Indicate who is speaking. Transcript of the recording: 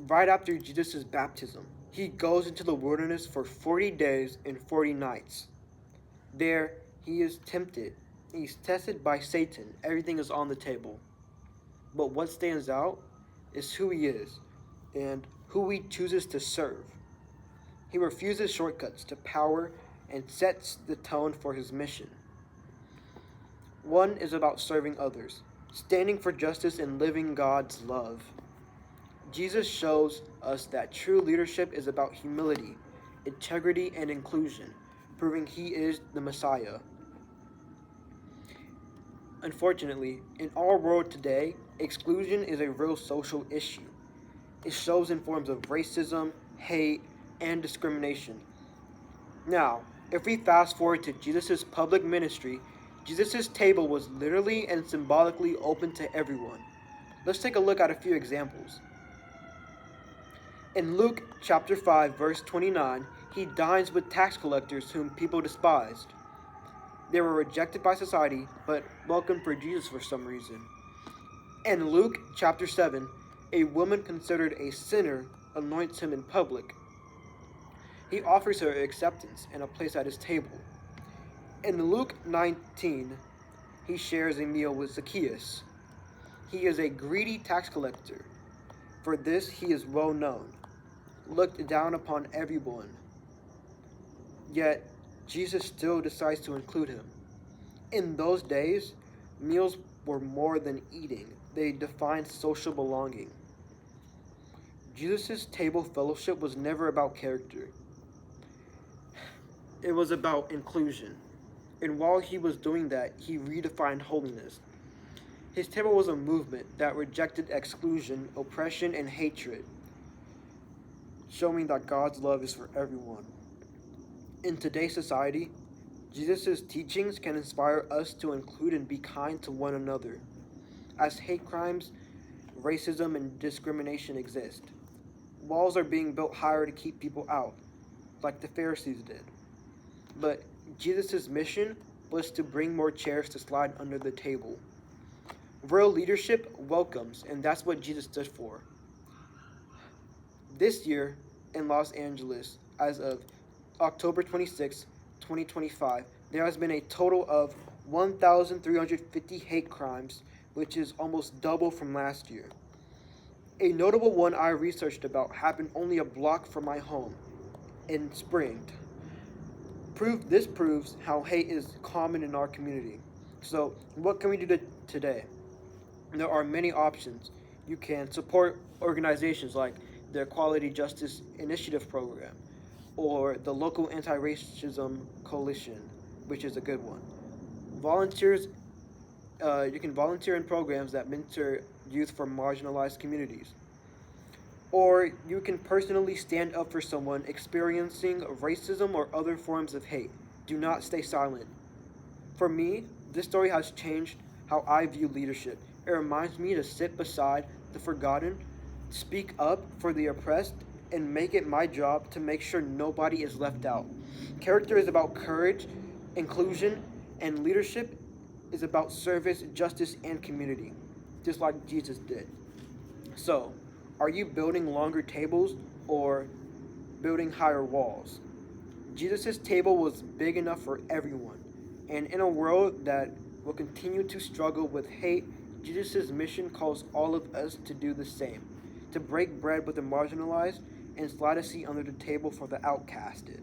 Speaker 1: Right after Jesus' baptism, he goes into the wilderness for 40 days and 40 nights. There, he is tempted. He's tested by Satan. Everything is on the table. But what stands out is who he is and who he chooses to serve. He refuses shortcuts to power and sets the tone for his mission. One is about serving others, standing for justice and living God's love. Jesus shows us that true leadership is about humility, integrity, and inclusion, proving he is the Messiah. Unfortunately, in our world today, exclusion is a real social issue. It shows in forms of racism, hate, and discrimination. Now, if we fast forward to Jesus' public ministry, Jesus' table was literally and symbolically open to everyone. Let's take a look at a few examples. In Luke chapter 5, verse 29, he dines with tax collectors whom people despised. They were rejected by society, but welcomed for Jesus for some reason. In Luke chapter 7, a woman considered a sinner anoints him in public. He offers her acceptance and a place at his table. In Luke 19, he shares a meal with Zacchaeus. He is a greedy tax collector. For this he is well known, looked down upon everyone. Yet Jesus still decides to include him. In those days, meals were more than eating. They defined social belonging. Jesus' table fellowship was never about character. It was about inclusion. And while he was doing that, he redefined holiness. His table was a movement that rejected exclusion, oppression, and hatred, showing that God's love is for everyone. In today's society, Jesus' teachings can inspire us to include and be kind to one another. As hate crimes, racism, and discrimination exist, walls are being built higher to keep people out, like the Pharisees did. But Jesus' mission was to bring more chairs to slide under the table. Real leadership welcomes, and that's what Jesus stood for. This year in Los Angeles, as of October 26, 2025, there has been a total of 1,350 hate crimes, which is almost double from last year. A notable one I researched about happened only a block from my home in Spring. This proves how hate is common in our community. So, what can we do today? There are many options. You can support organizations like the Equality Justice Initiative program or the local anti-racism coalition, which is a good one. Volunteers, you can volunteer in programs that mentor youth from marginalized communities. Or you can personally stand up for someone experiencing racism or other forms of hate. Do not stay silent. For me, this story has changed how I view leadership. It reminds me to sit beside the forgotten, speak up for the oppressed, and make it my job to make sure nobody is left out. Character is about courage, inclusion, and leadership is about service, justice, and community, just like Jesus did. So, are you building longer tables or building higher walls? Jesus' table was big enough for everyone, and in a world that will continue to struggle with hate, Jesus' mission calls all of us to do the same, to break bread with the marginalized and slide a seat under the table for the outcasted.